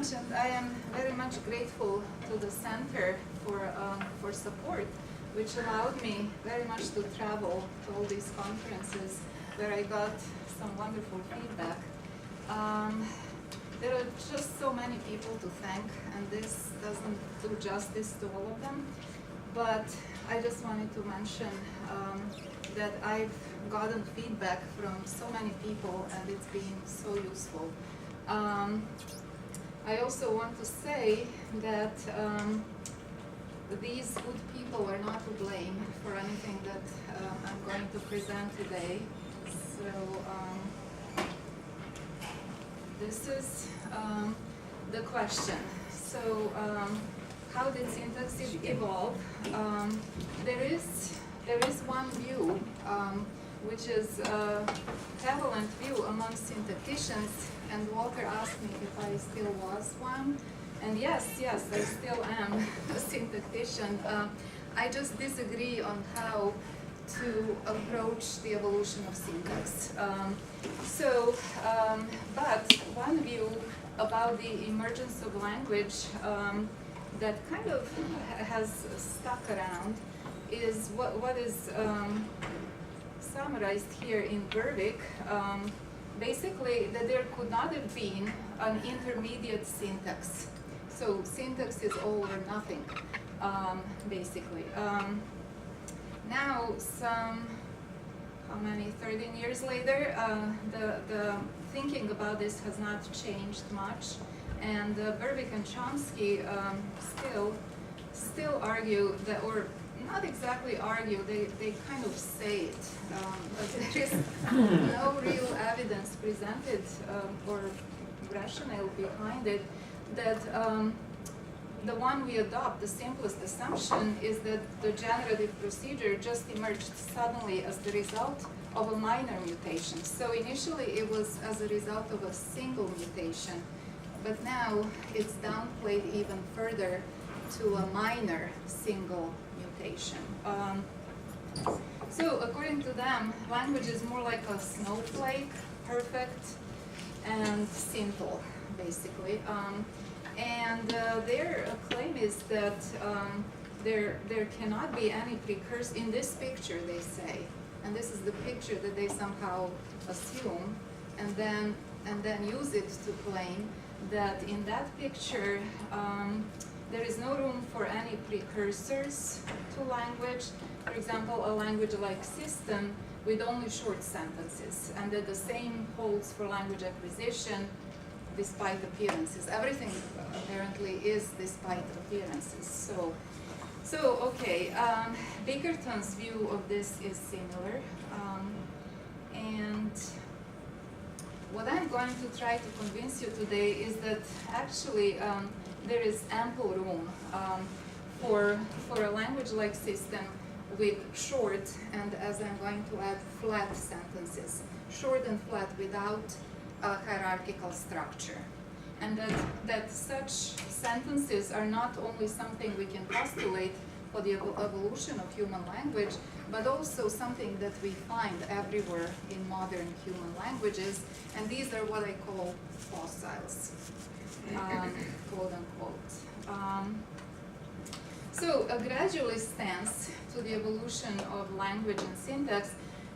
mentioned, I am very much grateful to the center for support, which allowed me very much to travel to all these conferences where I got some wonderful feedback. There are just so many people to thank, and this doesn't do justice to all of them. But I just wanted to mention that I've gotten feedback from so many people, and it's been so useful. I also want to say that these good people are not to blame for anything that I'm going to present today. So this is the question. So how did syntax evolve? There is one view, which is a prevalent view among syntacticians, and Walter asked me if I still was one. And yes, I still am a syntactician. I just disagree on how to approach the evolution of syntax. But one view about the emergence of language that kind of has stuck around is what is summarized here in Berwick. Basically, that there could not have been an intermediate syntax. So syntax is all or nothing, basically. Now, how many, 13 years later, the thinking about this has not changed much. And Berwick and Chomsky still argue that, or not exactly argue, they kind of say it, but there is no real evidence presented or rationale behind it that the one we adopt, the simplest assumption, is that the generative procedure just emerged suddenly as the result of a minor mutation. So initially it was as a result of a single mutation, but now it's downplayed even further to a minor single mutation. So according to them, language is more like a snowflake, perfect and simple, basically. And their claim is that there cannot be any precursor in this picture, they say, and this is the picture that they somehow assume, and then use it to claim that in that picture there is no room for any precursors to language. For example, a language like system with only short sentences, and that the same holds for language acquisition despite appearances. Everything apparently is despite appearances. So okay, Bickerton's view of this is similar, and what I'm going to try to convince you today is that actually there is ample room for a language like system with short and, as I'm going to add, flat sentences. Short and flat without a hierarchical structure. And that such sentences are not only something we can postulate for the evolution of human language, but also something that we find everywhere in modern human languages, and these are what I call fossils, quote unquote. So a gradualist stance to the evolution of language and syntax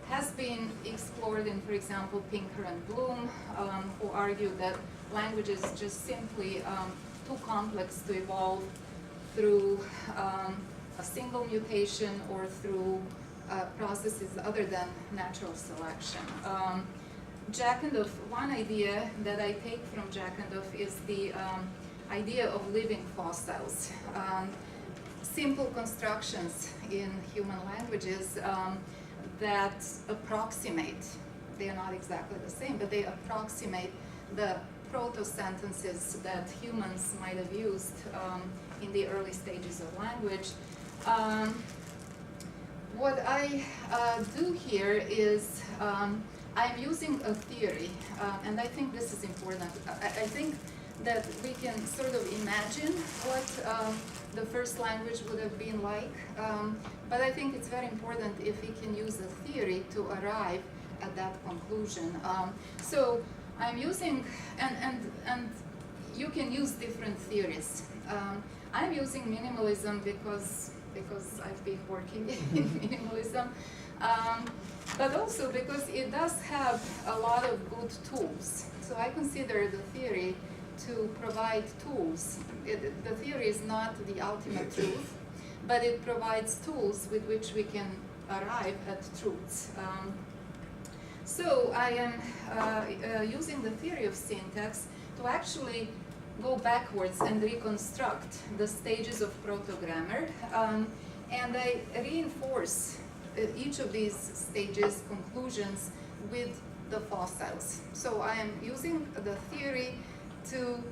has been explored in, for example, Pinker and Bloom, who argue that language is just simply too complex to evolve through a single mutation or through processes other than natural selection. Jackendorf, one idea that I take from Jackendorf is the idea of living fossils. Simple constructions in human languages that approximate, they are not exactly the same, but they approximate the proto-sentences that humans might have used in the early stages of language. What I do here is I'm using a theory, and I think this is important. I think that we can sort of imagine what the first language would have been like, but I think it's very important if we can use a theory to arrive at that conclusion. So I'm using, and you can use different theories. I'm using minimalism because I've been working in minimalism, but also because it does have a lot of good tools. So I consider the theory to provide tools. The theory is not the ultimate truth, but it provides tools with which we can arrive at truths. So I am using the theory of syntax to actually go backwards and reconstruct the stages of proto-grammar, and I reinforce each of these stages, conclusions, with the fossils. So I am using the theory to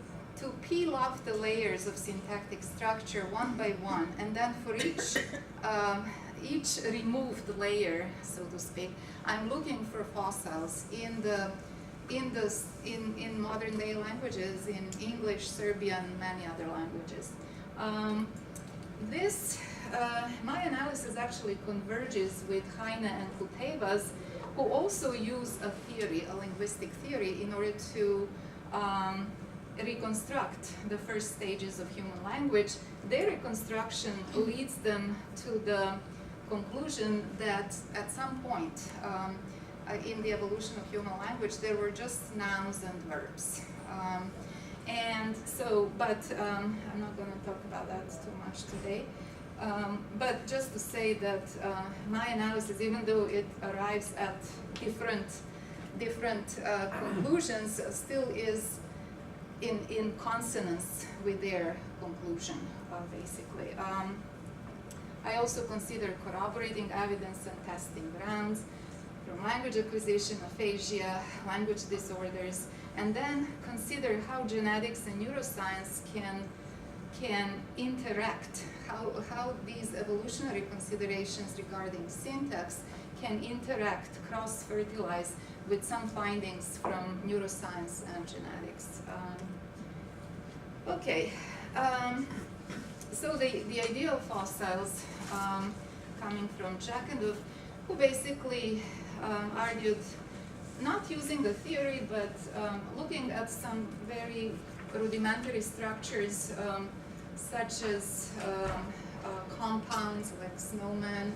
peel off the layers of syntactic structure one by one, and then for each removed layer, so to speak, I'm looking for fossils in modern day languages, in English, Serbian, many other languages. My analysis actually converges with Heine and Kutevas, who also use a theory, a linguistic theory, in order to reconstruct the first stages of human language. Their reconstruction leads them to the conclusion that at some point in the evolution of human language, there were just nouns and verbs. I'm not going to talk about that too much today. But just to say that my analysis, even though it arrives at different conclusions, still is in consonance with their conclusion, basically. I also consider corroborating evidence and testing grounds from language acquisition, aphasia, language disorders, and then consider how genetics and neuroscience can interact, how these evolutionary considerations regarding syntax can interact, cross-fertilize with some findings from neuroscience and genetics. So the ideal fossils coming from Chakandov, who basically argued, not using the theory, but looking at some very rudimentary structures, such as compounds like snowman,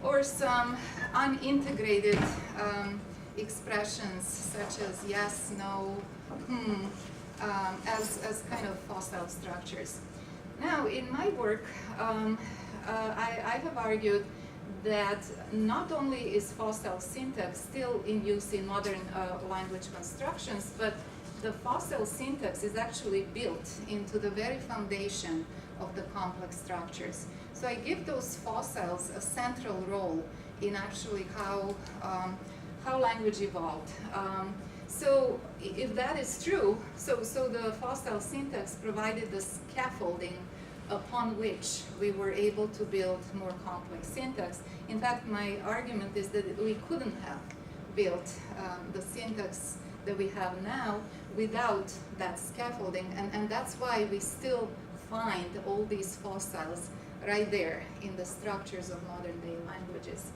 or some unintegrated expressions such as yes, no, as kind of fossil structures. Now, in my work, I have argued that not only is fossil syntax still in use in modern language constructions, but the fossil syntax is actually built into the very foundation of the complex structures. So I give those fossils a central role in actually how language evolved. So if that is true, so the fossil syntax provided the scaffolding upon which we were able to build more complex syntax. In fact, my argument is that we couldn't have built the syntax that we have now without that scaffolding, and that's why we still find all these fossils right there in the structures of modern day languages.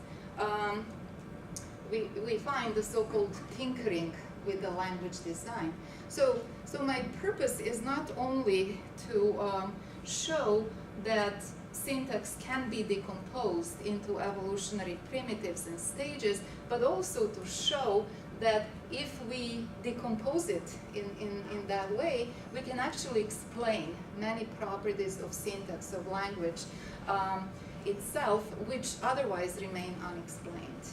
We find the so-called tinkering with the language design. So my purpose is not only to show that syntax can be decomposed into evolutionary primitives and stages, but also to show that if we decompose it in that way, we can actually explain many properties of syntax, of language itself, which otherwise remain unexplained.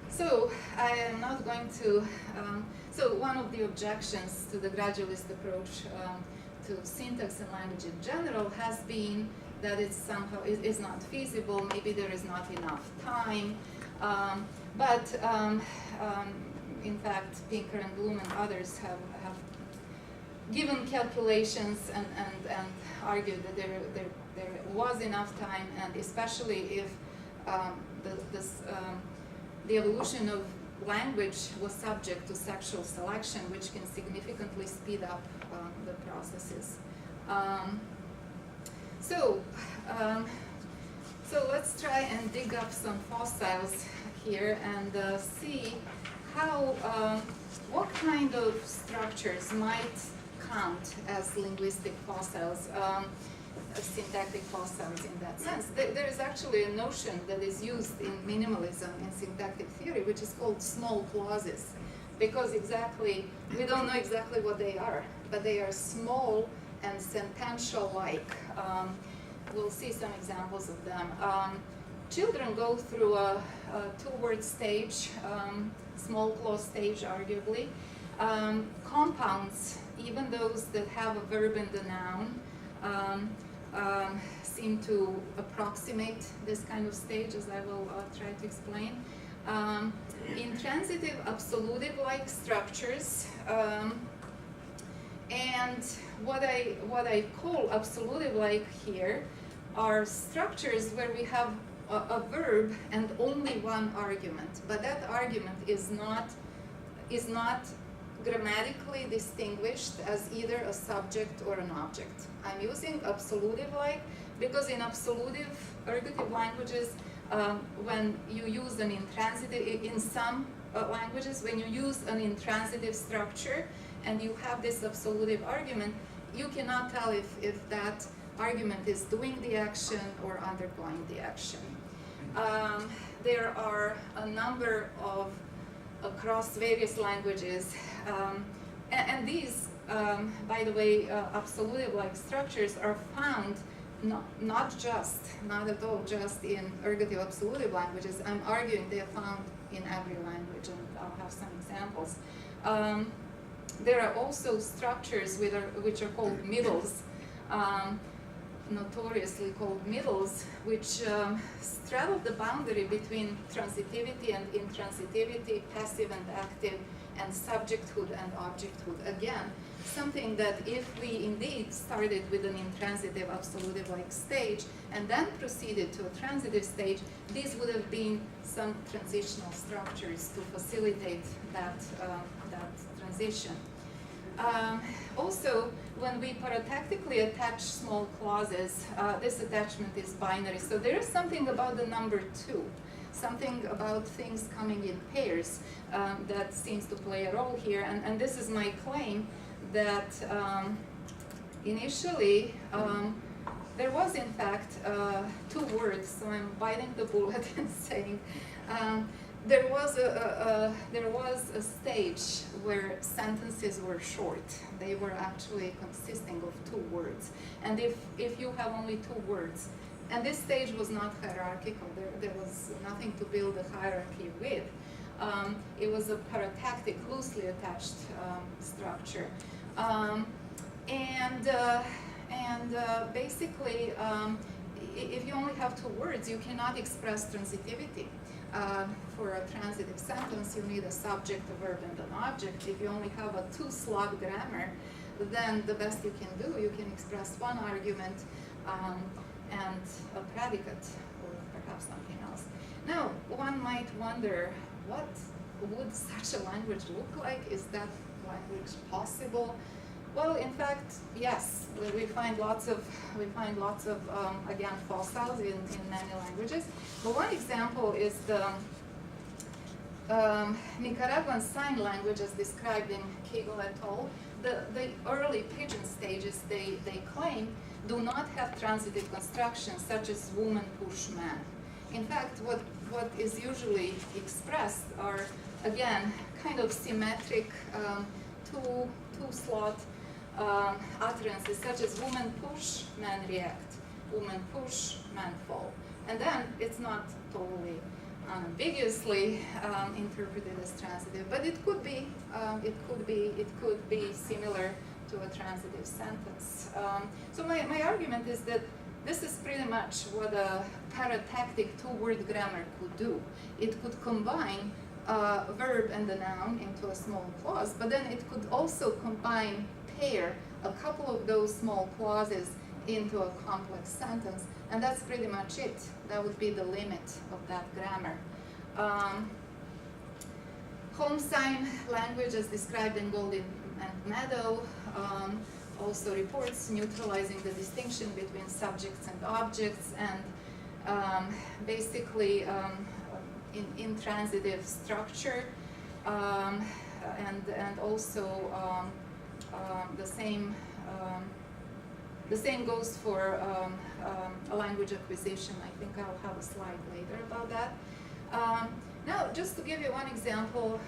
So I am not going to, so one of the objections to the gradualist approach to syntax and language in general has been that it's somehow, is not feasible, maybe there is not enough time, but in fact, Pinker and Bloom and others have given calculations and argued that there was enough time, and especially if the evolution of language was subject to sexual selection, which can significantly speed up the processes. So let's try and dig up some fossils here and see how, what kind of structures might count as linguistic fossils, syntactic fossils in that sense. There is actually a notion that is used in minimalism in syntactic theory, which is called small clauses, because we don't know exactly what they are, but they are small and sentential-like. We'll see some examples of them. Children go through a two-word stage, small clause stage, arguably. Compounds, even those that have a verb and a noun, seem to approximate this kind of stage, as I will try to explain. Intransitive, absolutive-like structures, and what I call absolutive-like here are structures where we have a verb and only one argument, but that argument is not grammatically distinguished as either a subject or an object. I'm using absolutive-like because in absolutive ergative languages, when you use an intransitive, in some languages, when you use an intransitive structure and you have this absolutive argument, you cannot tell if that argument is doing the action or undergoing the action. There are a number of, across various languages, and these, by the way, absolutive-like structures are found not at all just in ergative absolutive languages. I'm arguing they are found in every language, and I'll have some examples. There are also structures which are called middles, notoriously called middles, which straddle the boundary between transitivity and intransitivity, passive and active, and subjecthood and objecthood. Again, something that if we indeed started with an intransitive absolutive-like stage and then proceeded to a transitive stage, these would have been some transitional structures to facilitate that transition. Also, when we paratactically attach small clauses, this attachment is binary. So there is something about the number 2, something about things coming in pairs that seems to play a role here. And this is my claim that initially there was in fact 2 words. So I'm biting the bullet and saying there was a stage where sentences were short. They were actually consisting of 2 words. And if you have only 2 words, and this stage was not hierarchical, there was nothing to build a hierarchy with. It was a paratactic, loosely attached structure. Basically, if you only have 2 words, you cannot express transitivity. For a transitive sentence, you need a subject, a verb, and an object. If you only have a 2-slot grammar, then the best you can do, you can express one argument and a predicate, or perhaps something else. Now, one might wonder, what would such a language look like? Is that language possible? Well, in fact, yes. We find lots of again, fossils in many languages. But one example is the Nicaraguan sign language as described in Kegel et al. The early pidgin stages, they claim, do not have transitive constructions such as woman, push, man. In fact, what is usually expressed are, again, kind of symmetric two-slot utterances such as woman push, man react, woman push, man fall. And then it's not totally unambiguously interpreted as transitive, but it could be similar to a transitive sentence. So my argument is that this is pretty much what a paratactic 2-word grammar could do. It could combine a verb and a noun into a small clause, but then it could also pair a couple of those small clauses into a complex sentence, and that's pretty much it. That would be the limit of that grammar. Home sign language, as described in Gold and Meadow, also reports neutralizing the distinction between subjects and objects, and basically intransitive structure. and also the same goes for a language acquisition. I think I'll have a slide later about that. Now, just to give you one example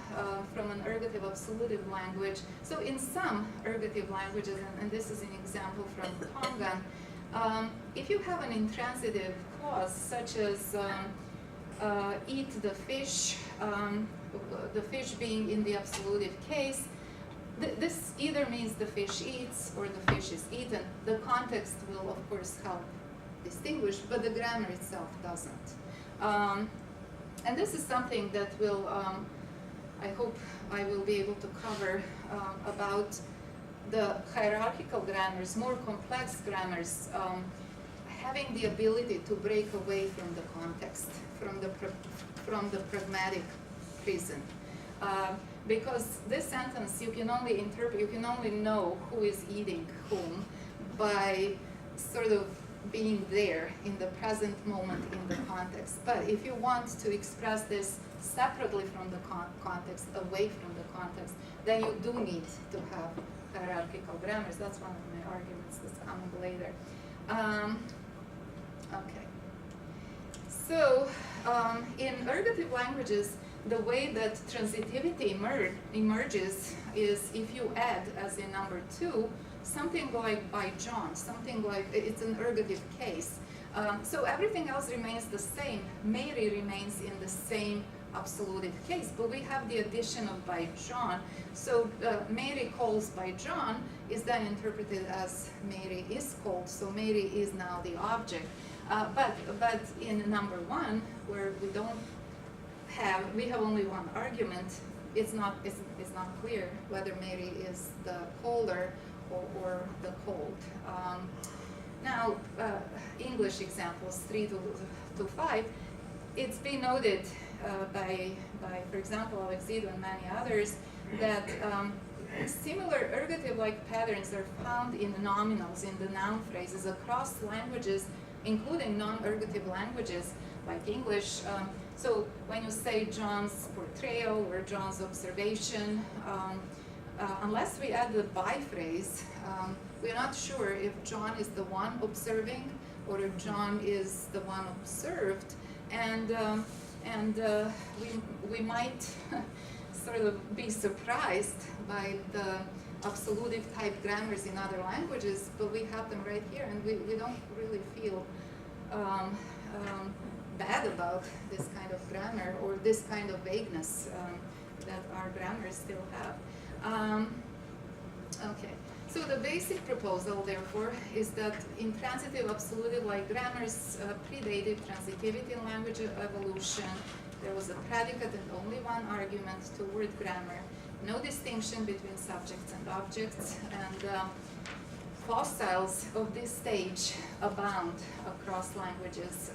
from an ergative absolutive language. So in some ergative languages, and this is an example from Tongan, if you have an intransitive clause such as eat the fish being in the absolutive case, this either means the fish eats or the fish is eaten. The context will, of course, help distinguish, but the grammar itself doesn't. And this is something that will, I hope I will be able to cover about the hierarchical grammars, more complex grammars, having the ability to break away from the context, from the pragmatic prison. Because this sentence you can only interpret, you can only know who is eating whom by sort of being there in the present moment in the context. But if you want to express this separately from the context, away from the context, then you do need to have hierarchical grammars. That's one of my arguments that's coming later. Okay. So in ergative languages, the way that transitivity emerges is if you add, as in number 2, something like by John, something like, it's an ergative case. So everything else remains the same. Mary remains in the same absolutive case, but we have the addition of by John. So Mary calls by John is then interpreted as Mary is called, so Mary is now the object. But in number 1, where we have only one argument, it's not clear whether Mary is the caller or the called. Now, English examples 3 to 5, it's been noted by, for example, Alexido and many others, that similar ergative-like patterns are found in nominals, in the noun phrases across languages, including non-ergative languages like English. So when you say John's portrayal or John's observation, unless we add the by phrase, we're not sure if John is the one observing or if John is the one observed, and we might sort of be surprised by the absolutive type grammars in other languages, but we have them right here, and we don't really feel bad about this kind of grammar or this kind of vagueness that our grammars still have. Okay, so the basic proposal, therefore, is that intransitive absolutive-like grammars predated transitivity in language evolution. There was a predicate and only one argument to word grammar, no distinction between subjects and objects, and fossils of this stage abound across languages.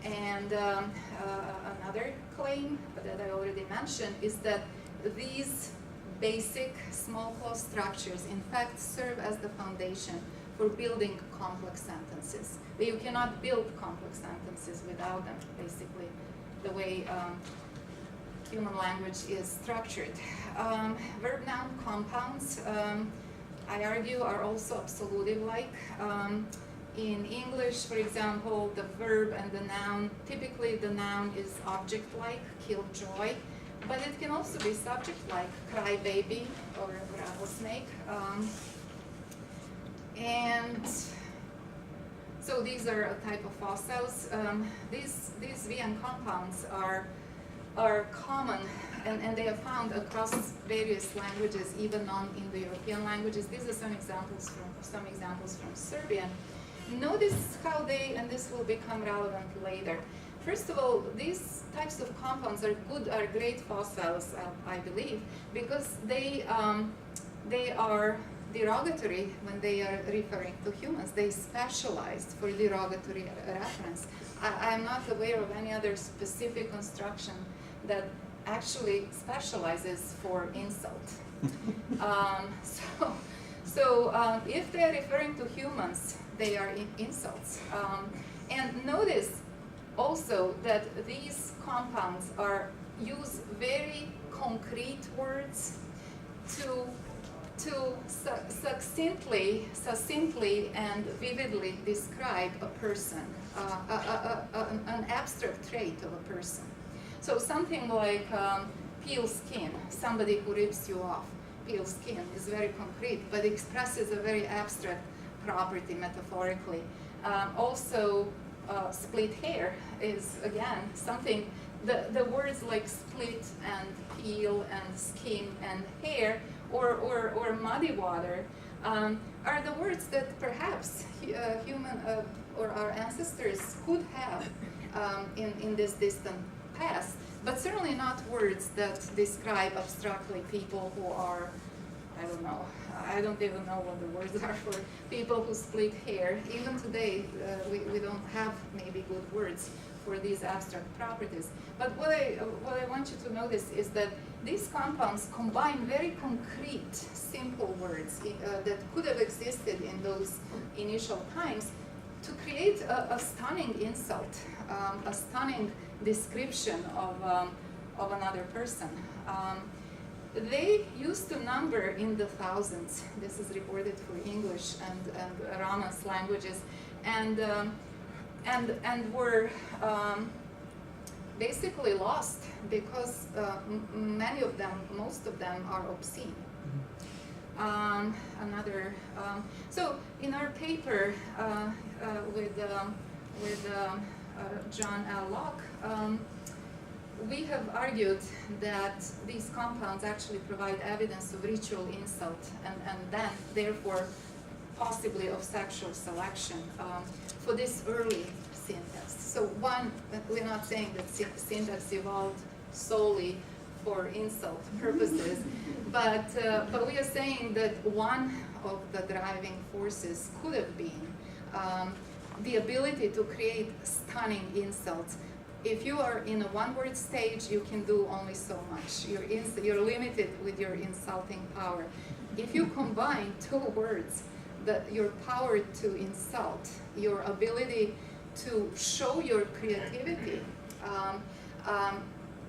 Another claim that I already mentioned is that these basic small clause structures in fact serve as the foundation for building complex sentences. You cannot build complex sentences without them, basically, the way human language is structured. Verb-noun compounds, I argue, are also absolutive-like. In English, for example, the verb and the noun, typically the noun is object-like, kill joy, but it can also be subject-like, cry baby or rattlesnake. And so these are a type of fossils. These VN compounds are common, and they are found across various languages, even non-Indo-European languages. These are some examples from Serbian. Notice how they, and this will become relevant later. First of all, these types of compounds are great fossils, I believe, because they are derogatory when they are referring to humans. They specialized for derogatory reference. I am not aware of any other specific construction that actually specializes for insult. So if they're referring to humans, they are insults. And notice also that these compounds use very concrete words to succinctly and vividly describe a person, an abstract trait of a person. So something like peel skin, somebody who rips you off. Peel skin is very concrete, but expresses a very abstract property metaphorically. Also, split hair is, again, something, the words like split and peel and skin and hair or muddy water are the words that perhaps human or our ancestors could have in this distant past, but certainly not words that describe abstractly people who are, I don't know, I don't even know what the words are for people who split hair. Even today, we don't have maybe good words for these abstract properties. But what I want you to notice is that these compounds combine very concrete, simple words that could have existed in those initial times to create a stunning insult, a stunning description of another person. They used to number in the thousands. This is reported for English and Romance languages, and were basically lost because many of them, most of them, are obscene. So in our paper with John L. Locke, we have argued that these compounds actually provide evidence of ritual insult and then, therefore, possibly of sexual selection for this early syntax. So one, we're not saying that syntax evolved solely for insult purposes, but we are saying that one of the driving forces could have been the ability to create stunning insults. If you are in a one-word stage, you can do only so much. You're limited with your insulting power. If you combine two words, your power to insult, your ability to show your creativity,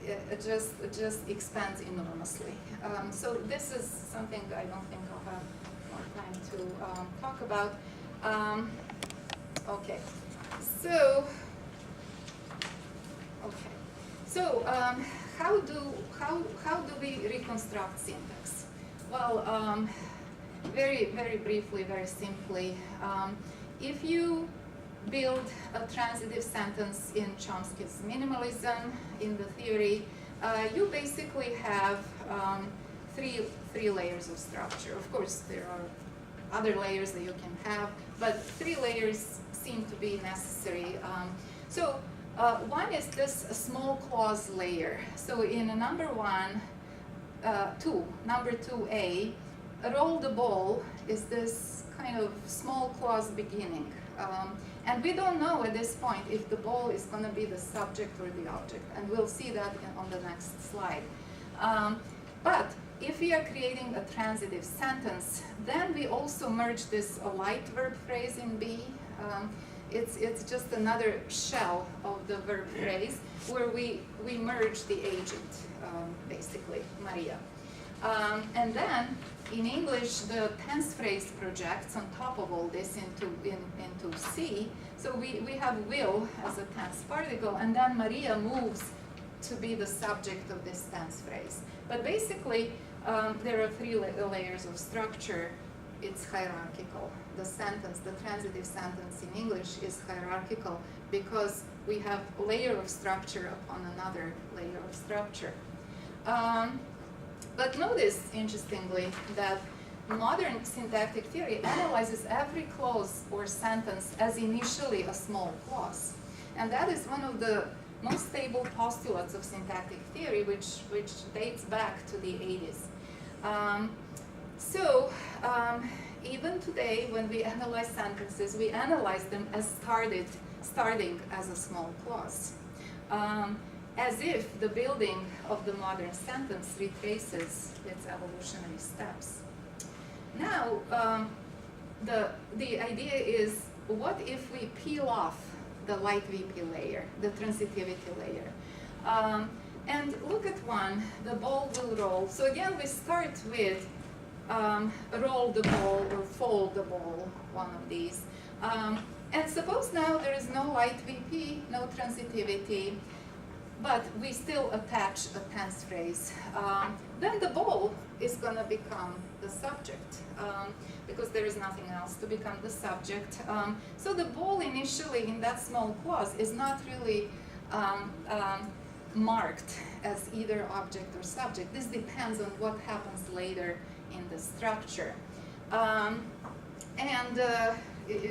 it just expands enormously. So this is something I don't think I'll have more time to talk about. Okay, so how do we reconstruct syntax? Well, very briefly, very simply, if you build a transitive sentence in Chomsky's minimalism, in the theory, you basically have three layers of structure. Of course, there are other layers that you can have, but 3 layers seem to be necessary. One is this small clause layer. So in number 2A, roll the ball is this kind of small clause beginning. And we don't know at this point if the ball is going to be the subject or the object, and we'll see that on the next slide. But if we are creating a transitive sentence, then we also merge this light verb phrase in B. It's just another shell of the verb phrase where we merge the agent, basically, Maria. And then in English, the tense phrase projects on top of all this into C. So we have will as a tense particle, and then Maria moves to be the subject of this tense phrase. But basically, there are 3 layers of structure. It's hierarchical. The sentence, the transitive sentence in English is hierarchical because we have a layer of structure upon another layer of structure. But notice, interestingly, that modern syntactic theory analyzes every clause or sentence as initially a small clause. And that is one of the most stable postulates of syntactic theory, which dates back to the 80s. Even today, when we analyze sentences, we analyze them as starting as a small clause. As if the building of the modern sentence retraces its evolutionary steps. Now, the idea is, what if we peel off the light VP layer, the transitivity layer? And look at one, the ball will roll. So again, we start with roll the ball or fold the ball, one of these. And suppose now there is no light VP, no transitivity, but we still attach a tense phrase. Then the ball is going to become the subject because there is nothing else to become the subject. So the ball initially in that small clause is not really marked as either object or subject. This depends on what happens later in the structure.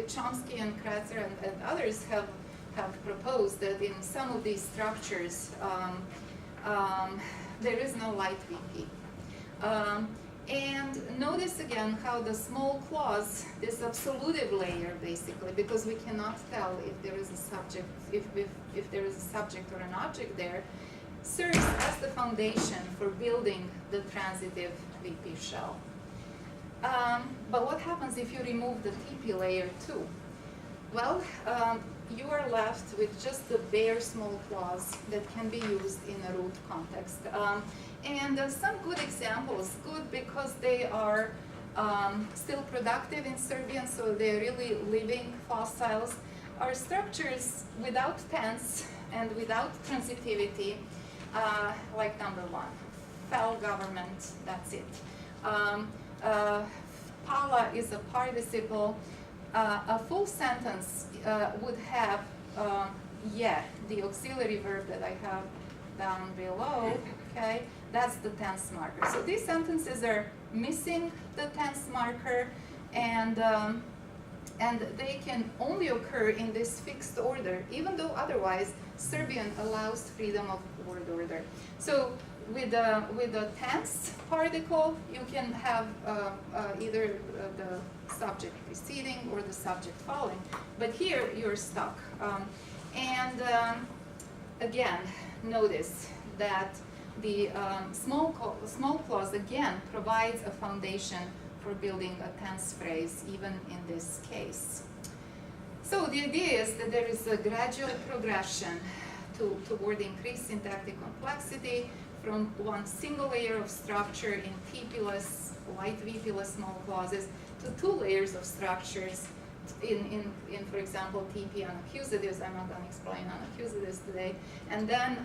Chomsky and Kratzer and others have proposed that in some of these structures there is no light VP. And notice again how the small clause, this absolutive layer basically, because we cannot tell if there is a subject, if there is a subject or an object there, serves as the foundation for building the transitive VP shell. But what happens if you remove the TP layer too? Well, you are left with just the bare small clause that can be used in a root context. Some good examples, good because they are still productive in Serbian, so they're really living fossils, are structures without tense and without transitivity, like number one, fell government, that's it. Pala is a participle. A full sentence would have yeah, the auxiliary verb that I have down below, okay? That's the tense marker. So these sentences are missing the tense marker, and they can only occur in this fixed order, even though otherwise Serbian allows freedom of word order. So with a tense particle, you can have either the subject preceding or the subject following, but here you're stuck. Again, notice that the small clause again provides a foundation for building a tense phrase, even in this case. So the idea is that there is a gradual progression toward increased syntactic complexity from one single layer of structure in TP-less, light VP-less small clauses to two layers of structures in for example, TP and accusatives. I'm not going to explain on accusatives today. And then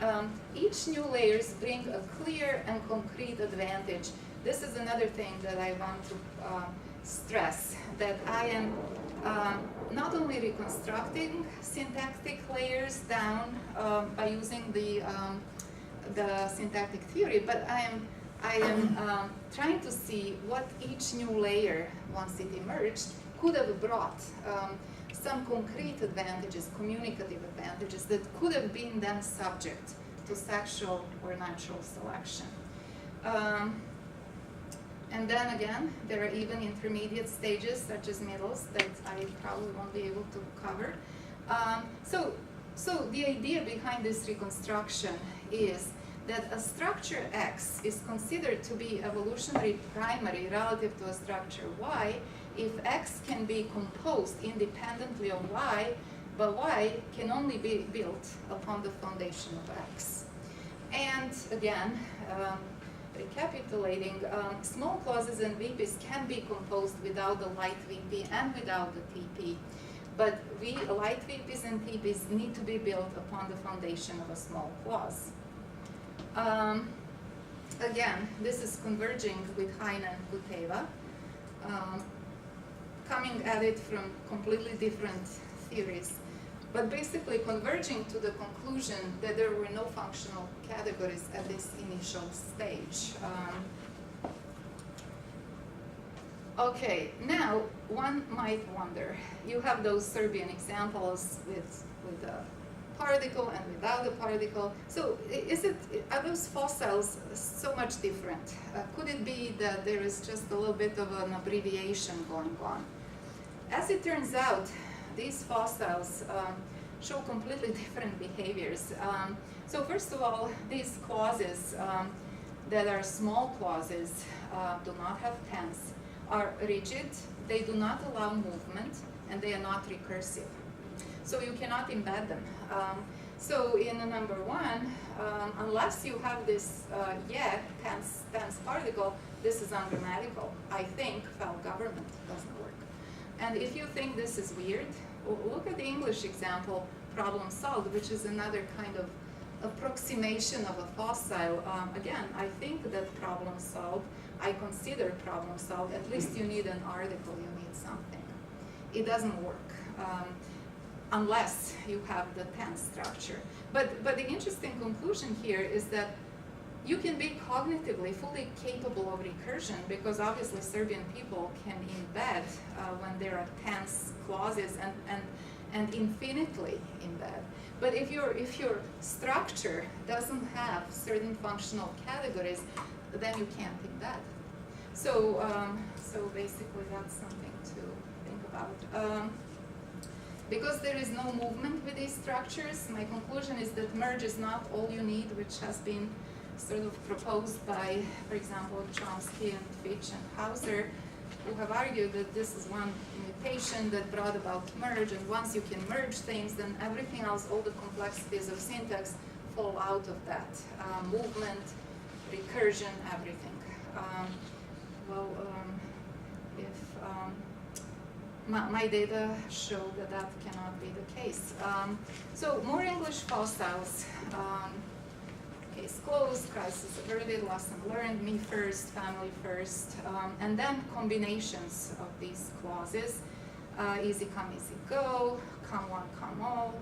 each new layers bring a clear and concrete advantage. This is another thing that I want to stress, that I am not only reconstructing syntactic layers down by using the syntactic theory, but I am trying to see what each new layer, once it emerged, could have brought some concrete advantages, communicative advantages that could have been then subject to sexual or natural selection. And then again, there are even intermediate stages, such as middles, that I probably won't be able to cover. So the idea behind this reconstruction is that a structure X is considered to be evolutionary primary relative to a structure Y if X can be composed independently of Y, but Y can only be built upon the foundation of X. And again, recapitulating, small clauses and VPs can be composed without the light VP and without the TP, but light VPs and TPs need to be built upon the foundation of a small clause. Again, this is converging with Heine and Guteva, coming at it from completely different theories, but basically converging to the conclusion that there were no functional categories at this initial stage. Okay, now one might wonder, you have those Serbian examples with a particle and without a particle. So are those fossils so much different? Could it be that there is just a little bit of an abbreviation going on? As it turns out, these fossils show completely different behaviors. So first of all, these clauses that are small clauses do not have tense, are rigid, they do not allow movement, and they are not recursive. So you cannot embed them. So in number one, unless you have this yet tense particle, this is ungrammatical. I think felt government doesn't work. And if you think this is weird, look at the English example, problem solved, which is another kind of approximation of a fossil. Again, I think that problem solved, I consider problem solved, at least you need an article, you need something. It doesn't work unless you have the tense structure. But the interesting conclusion here is that you can be cognitively fully capable of recursion, because obviously Serbian people can embed when there are tense clauses and infinitely embed. But if your structure doesn't have certain functional categories, then you can't embed. So basically that's something to think about. Because there is no movement with these structures, my conclusion is that merge is not all you need, which has been sort of proposed by, for example, Chomsky and Fitch and Hauser, who have argued that this is one mutation that brought about merge, and once you can merge things, then everything else, all the complexities of syntax, fall out of that. Movement, recursion, everything. My data show that that cannot be the case. So more English fossils. Case closed, crisis averted, lesson learned, me first, family first, and then combinations of these clauses. Easy come, easy go, come one, come all.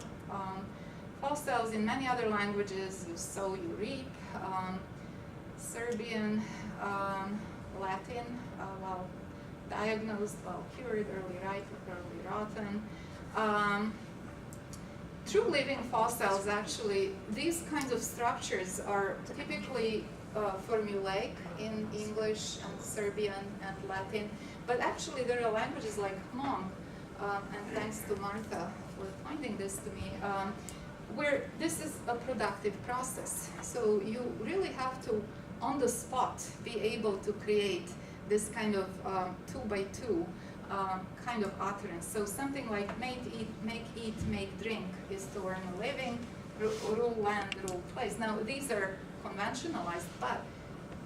Fossils in many other languages, you sow, you reap. Serbian, Latin, well diagnosed, well cured, early ripe, early rotten. True living fossils, actually, these kinds of structures are typically formulaic in English and Serbian and Latin, but actually there are languages like Hmong, and thanks to Martha for pointing this to me, where this is a productive process. So you really have to, on the spot, be able to create this kind of 2 by 2 kind of utterance. So something like make, eat, make, drink is to earn a living, rule land, rule place. Now these are conventionalized, but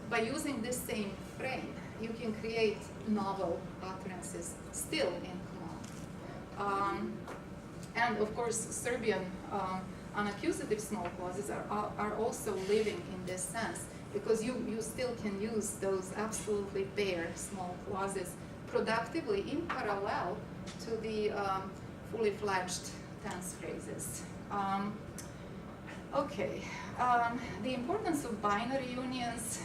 by using this same frame, you can create novel utterances still in Hmong. And of course, Serbian unaccusative small clauses are also living in this sense, because you still can use those absolutely bare small clauses productively in parallel to the fully fledged tense phrases. Okay, the importance of binary unions,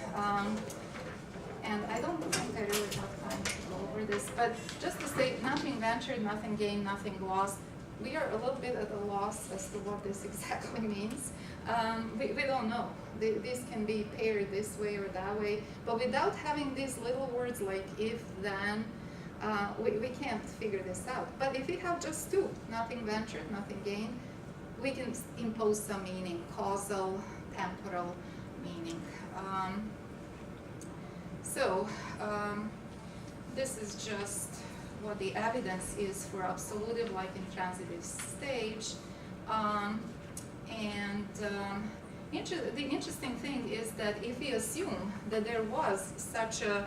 and I don't think I really have time to go over this, but just to say, nothing ventured, nothing gained, nothing lost. We are a little bit at a loss as to what this exactly means. We don't know. This can be paired this way or that way, but without having these little words like if, then, we can't figure this out. But if we have just two, nothing ventured, nothing gained, we can impose some meaning, causal, temporal meaning. This is just what the evidence is for absolutive, like intransitive stage. The interesting thing is that if we assume that there was such a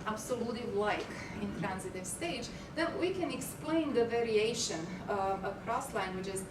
absolutive-like intransitive stage, then we can explain the variation across languages,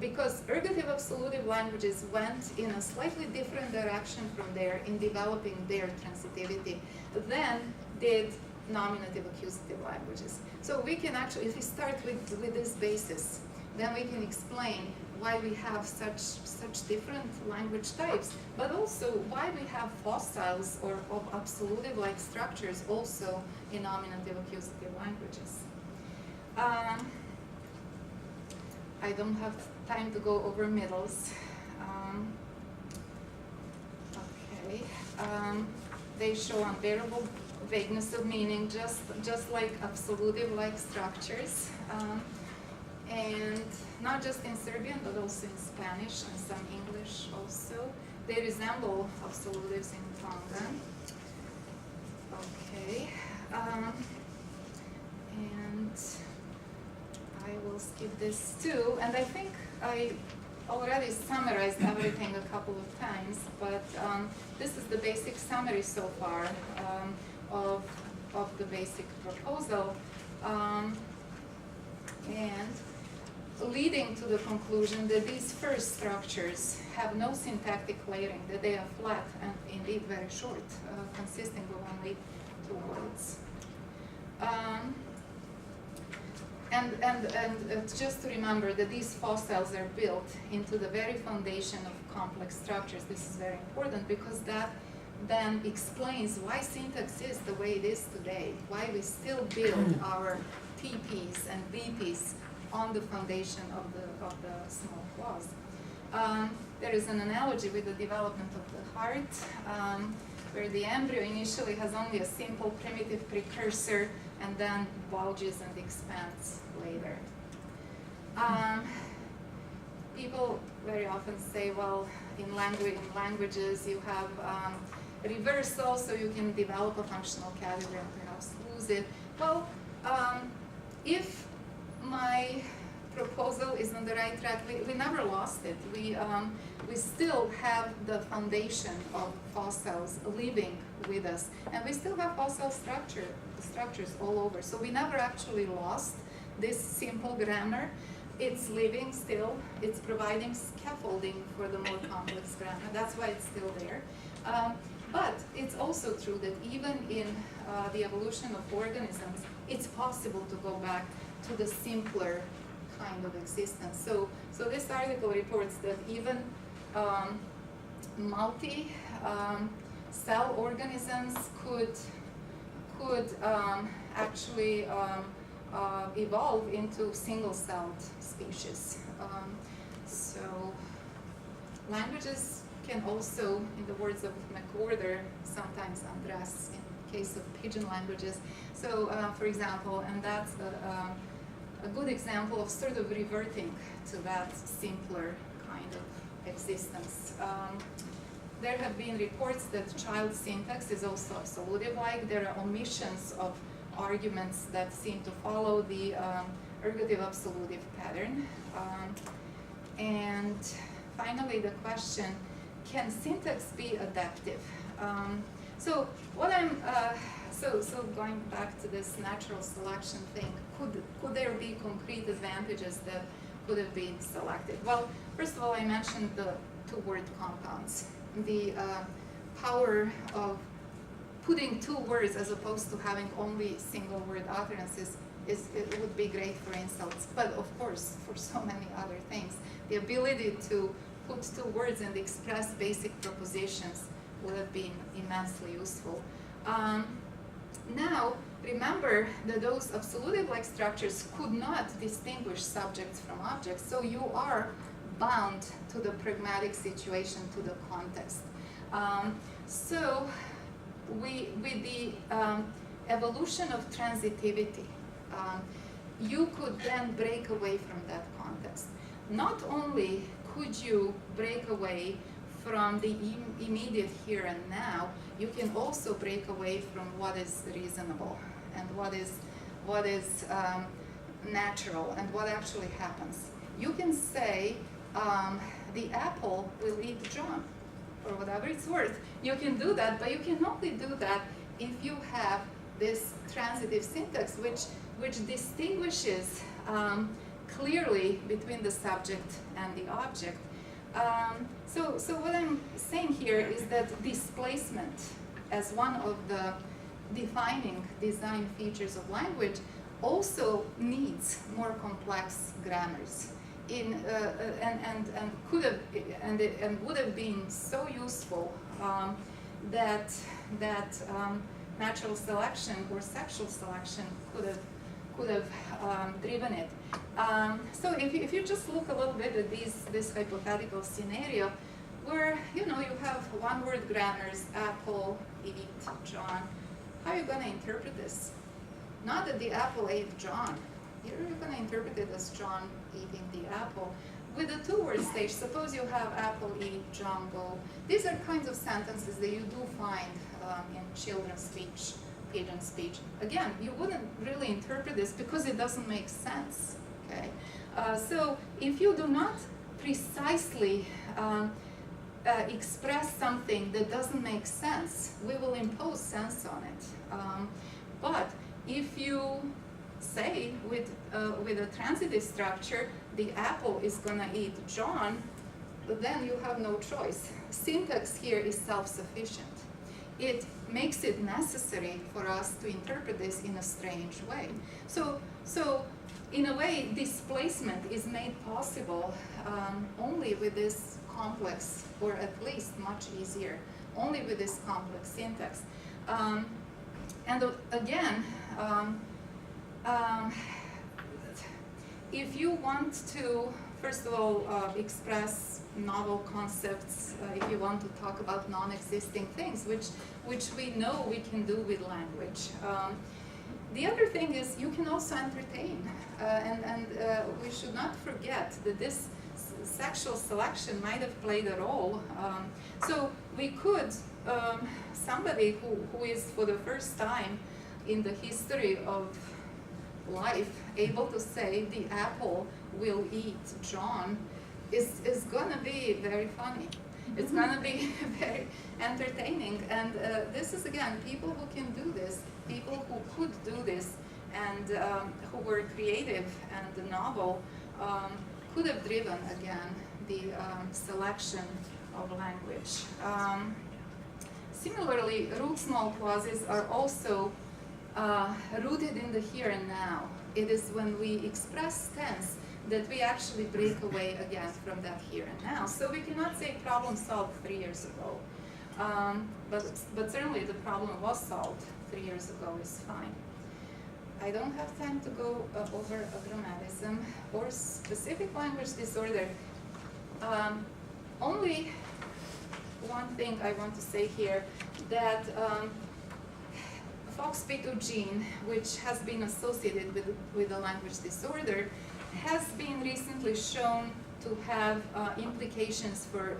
because ergative absolutive languages went in a slightly different direction from there in developing their transitivity than did nominative accusative languages. So we can actually, if we start with this basis, then we can explain why we have such different language types, but also why we have fossils or of absolutive-like structures also in nominative accusative languages. I don't have time to go over middles. Okay. They show unbearable vagueness of meaning, just like absolutive-like structures. And not just in Serbian, but also in Spanish and some English also. They resemble absolutives in Tongan. Okay. And I will skip this too. And I think I already summarized everything a couple of times, but this is the basic summary so far of the basic proposal. And leading to the conclusion that these first structures have no syntactic layering, that they are flat and indeed very short, consisting of only 2 words. And just to remember that these fossils are built into the very foundation of complex structures. This is very important because that then explains why syntax is the way it is today, why we still build our TPs and BPs on the foundation of the small clause. There is an analogy with the development of the heart, where the embryo initially has only a simple primitive precursor and then bulges and expands later. People very often say, well, in languages you have reversal, so you can develop a functional category and perhaps lose it. Well, if my proposal is on the right track, we never lost it. We still have the foundation of fossils living with us, and we still have fossil structures all over. So we never actually lost this simple grammar. It's living still. It's providing scaffolding for the more complex grammar. That's why it's still there. But it's also true that even in the evolution of organisms, it's possible to go back to the simpler kind of existence. So this article reports that even multi-cell organisms could actually evolve into single-celled species. So languages can also, in the words of McWhorter, sometimes undress in case of pidgin languages. So, for example, and that's a good example of sort of reverting to that simpler kind of existence. There have been reports that child syntax is also absolutive-like. There are omissions of arguments that seem to follow the ergative absolutive pattern. And finally, the question, can syntax be adaptive? So what I'm so going back to this natural selection thing, could there be concrete advantages that could have been selected? Well, first of all, I mentioned the 2-word compounds. The power of putting 2 words as opposed to having only single word utterances it would be great for insults, but of course for so many other things. The ability to put 2 words and express basic propositions would have been immensely useful. Now, remember that those absolutive-like structures could not distinguish subjects from objects, so you are bound to the pragmatic situation, to the context. So, with the evolution of transitivity, you could then break away from that context. Not only could you break away from the immediate here and now, you can also break away from what is reasonable and what is natural and what actually happens. You can say the apple will eat John, or whatever it's worth. You can do that, but you can only do that if you have this transitive syntax, which distinguishes clearly between the subject and the object. So what I'm saying here is that displacement as one of the defining design features of language also needs more complex grammars. And would have been so useful that natural selection or sexual selection could have driven it. So if you just look a little bit at this hypothetical scenario, where you have 1-word grammars, apple, eat, John, how are you going to interpret this? Not that the apple ate John. You're going to interpret it as John eating the apple. With the 2-word stage, suppose you have apple eat, John go. These are kinds of sentences that you do find in children's speech, pidgin speech. Again, you wouldn't really interpret this because it doesn't make sense. Okay, so if you do not precisely express something that doesn't make sense, we will impose sense on it. But if you say with a transitive structure, the apple is going to eat John, then you have no choice. Syntax here is self-sufficient. It makes it necessary for us to interpret this in a strange way. So in a way, displacement is made possible only with this complex, or at least much easier, only with this complex syntax. And again, if you want to, first of all, express novel concepts, if you want to talk about non-existing things, which we know we can do with language. The other thing is you can also entertain, and we should not forget that this sexual selection might have played a role. So we could, somebody who is for the first time in the history of life able to say the apple will eat John is going to be very funny. It's going to be very entertaining. And this is, again, people who can do this, people who could do this, and who were creative and novel, could have driven, again, the selection of language. Similarly, root small clauses are also rooted in the here and now. It is when we express tense that we actually break away again from that here and now. So we cannot say problem solved 3 years ago. But certainly the problem was solved 3 years ago is fine. I don't have time to go over agrammatism or specific language disorder. Only one thing I want to say here, that FOXP2 gene, which has been associated with a language disorder, has been recently shown to have implications for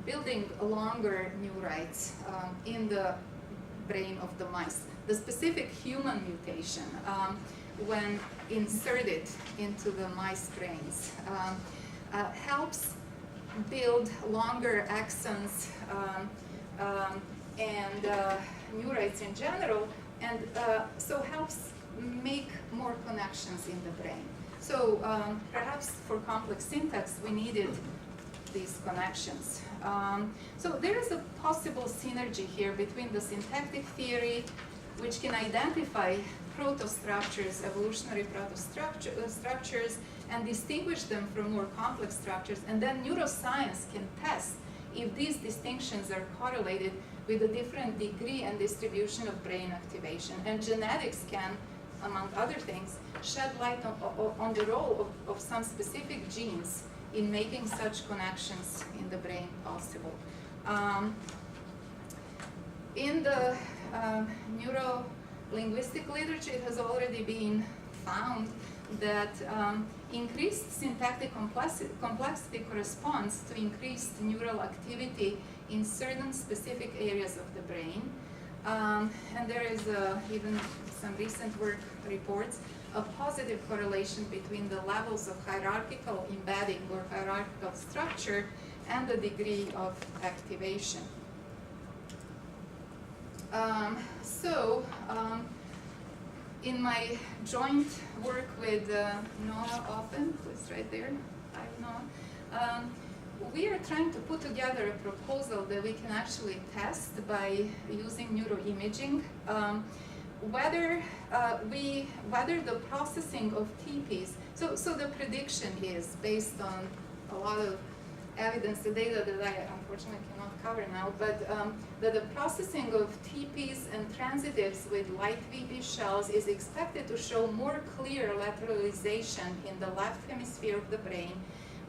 building longer neurites in the brain of the mice. The specific human mutation, when inserted into the mice brains, helps build longer axons and neurites in general, and so helps make more connections in the brain. So perhaps for complex syntax, we needed these connections. So there is a possible synergy here between the syntactic theory, which can identify protostructures, evolutionary protostructures, and distinguish them from more complex structures, and then neuroscience can test if these distinctions are correlated with a different degree and distribution of brain activation. And genetics can, among other things, shed light on the role of some specific genes in making such connections in the brain possible. In the neuro-linguistic literature, it has already been found that increased syntactic complexity corresponds to increased neural activity in certain specific areas of the brain. And there is even some recent work reports a positive correlation between the levels of hierarchical embedding or hierarchical structure and the degree of activation. In my joint work with Noah Oppen, who's right there, hi Noah, we are trying to put together a proposal that we can actually test by using neuroimaging, whether the processing of TPs, so the prediction is based on a lot of evidence, the data that I unfortunately cannot cover now, but that the processing of TPs and transitives with light VB shells is expected to show more clear lateralization in the left hemisphere of the brain,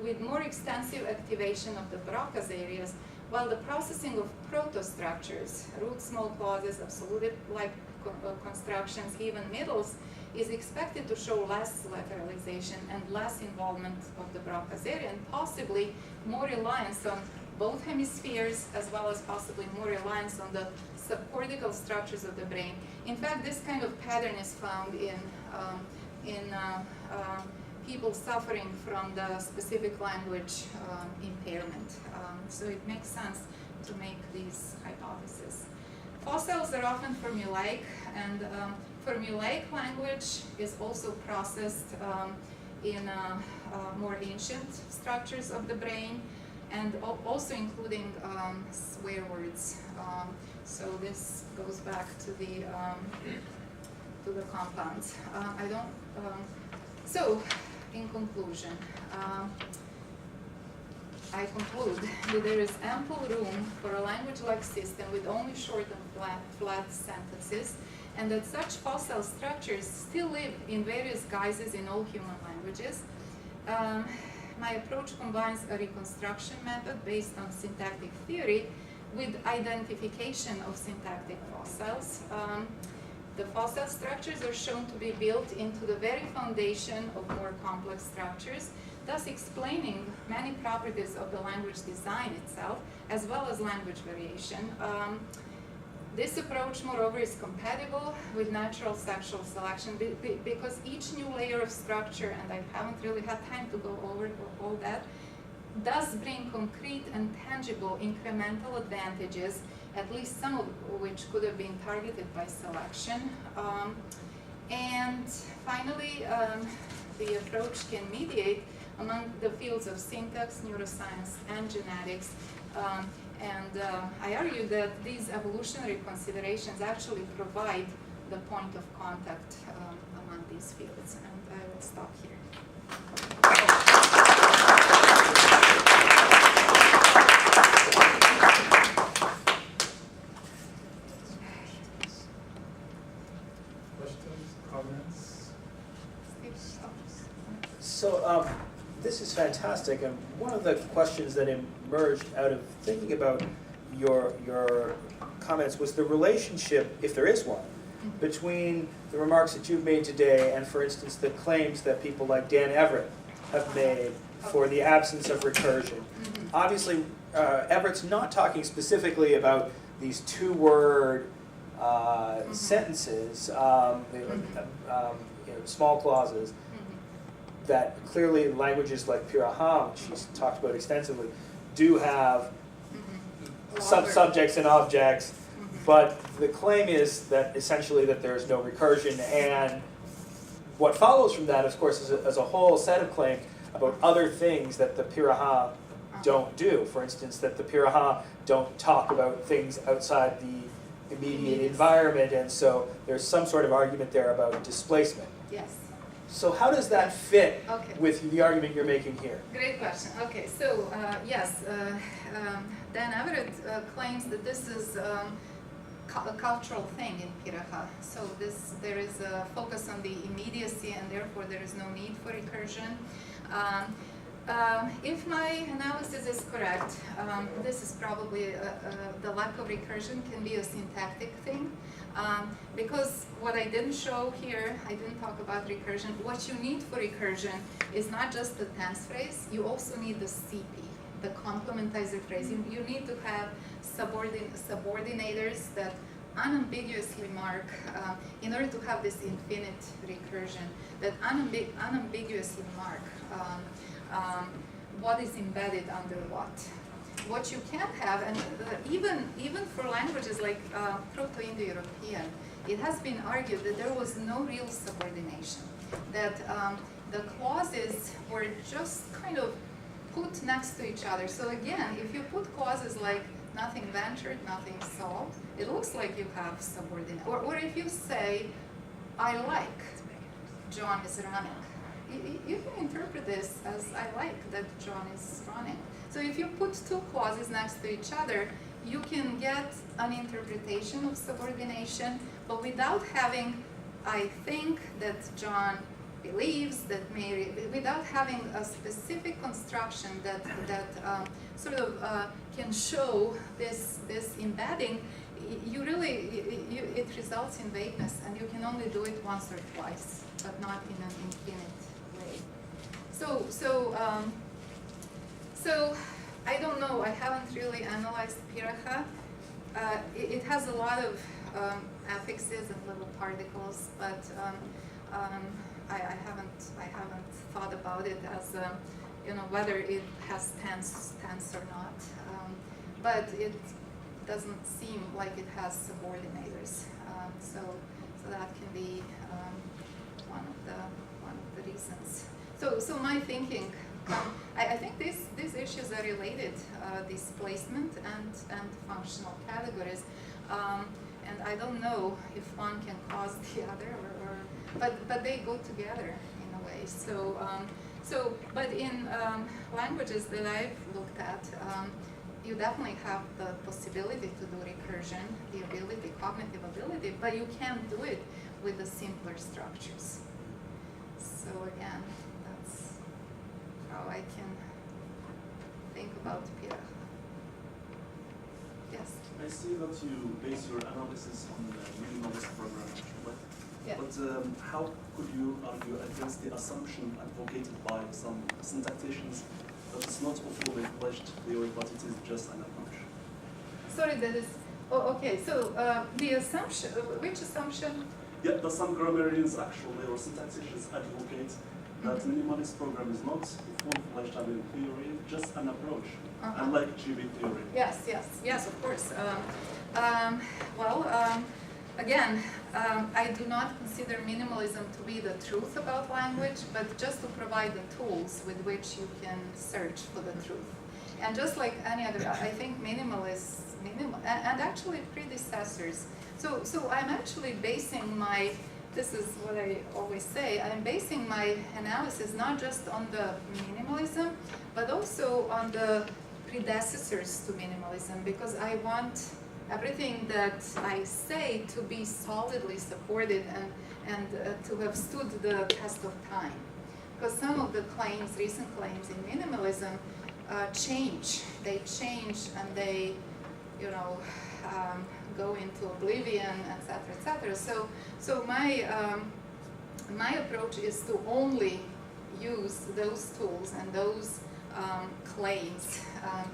with more extensive activation of the Broca's areas, while the processing of protostructures, root small clauses, absolute-like constructions, even middles, is expected to show less lateralization and less involvement of the Broca's area, and possibly more reliance on both hemispheres, as well as possibly more reliance on the subcortical structures of the brain. In fact, this kind of pattern is found in people suffering from the specific language impairment. So it makes sense to make these hypotheses. Fossils are often formulaic, and formulaic language is also processed in more ancient structures of the brain, and also including swear words. So this goes back to the compounds. So, in conclusion, I conclude that there is ample room for a language-like system with only short and flat sentences, and that such fossil structures still live in various guises in all human languages. My approach combines a reconstruction method based on syntactic theory with identification of syntactic fossils. The fossil structures are shown to be built into the very foundation of more complex structures, thus explaining many properties of the language design itself, as well as language variation. This approach, moreover, is compatible with natural sexual selection because each new layer of structure, and I haven't really had time to go over all that, does bring concrete and tangible incremental advantages, at least some of which could have been targeted by selection. And finally, the approach can mediate among the fields of syntax, neuroscience, and genetics. I argue that these evolutionary considerations actually provide the point of contact among these fields. And I will stop here. Questions, comments? So this is fantastic, and one of the questions that emerged out of thinking about your comments was the relationship, if there is one, between the remarks that you've made today and, for instance, the claims that people like Dan Everett have made for the absence of recursion. Obviously, Everett's not talking specifically about these two-word sentences, small clauses, that clearly languages like Piraha, which she's talked about extensively, do have subjects and objects, but the claim is that essentially that there is no recursion, and what follows from that, of course, is a whole set of claims about other things that the Piraha don't do. For instance, that the Piraha don't talk about things outside the immediate environment, and so there's some sort of argument there about displacement. Yes. So how does that fit with the argument you're making here? Great question. Okay, so yes, Dan Everett claims that this is a cultural thing in Piraha. So there is a focus on the immediacy, and therefore there is no need for recursion. If my analysis is correct, this is probably the lack of recursion can be a syntactic thing. Because what I didn't show here, I didn't talk about recursion. What you need for recursion is not just the tense phrase, you also need the CP, the complementizer phrase. You need to have subordinators that unambiguously mark, in order to have this infinite recursion, that unambiguously mark what is embedded under what. What you can have, and even for languages like Proto-Indo-European, it has been argued that there was no real subordination, that the clauses were just kind of put next to each other. So again, if you put clauses like nothing ventured, nothing solved, it looks like you have subordination. Or if you say, I like John is running, you can interpret this as I like that John is running. So if you put two clauses next to each other, you can get an interpretation of subordination, but without having, I think that John believes that Mary, without having a specific construction that sort of can show this embedding, it results in vagueness, and you can only do it once or twice, but not in an infinite way. So I don't know, I haven't really analyzed Piraha. It has a lot of affixes and little particles, but I haven't thought about it as whether it has tense or not, but it doesn't seem like it has subordinators. So that can be one of the reasons. So my thinking, I think these issues are related, displacement and functional categories, and I don't know if one can cause the other, but they go together in a way. But in languages that I've looked at, you definitely have the possibility to do recursion, the ability, cognitive ability, but you can't do it with the simpler structures. So again, that's how I can think about Pira. Yes? I see that you base your analysis on the minimalist programming, Yeah. but how could you argue against the assumption advocated by some syntacticians that it's not a fully fledged theory, but it is just an approach? Sorry, that is. Oh, okay. So the assumption. Which assumption? Yeah, that some grammarians actually or syntacticians advocate that minimalist program is not a full-fledged theory, just an approach, unlike GB theory. Yes, of course. Again, I do not consider minimalism to be the truth about language, but just to provide the tools with which you can search for the truth. And just like any other, I think minimalists, and actually predecessors. So I'm actually basing this is what I always say, I'm basing my analysis not just on the minimalism, but also on the predecessors to minimalism, because I want everything that I say to be solidly supported and to have stood the test of time. Because some of the claims, recent claims in minimalism, change. They change and they, go into oblivion, etc., etc. So my approach is to only use those tools and those claims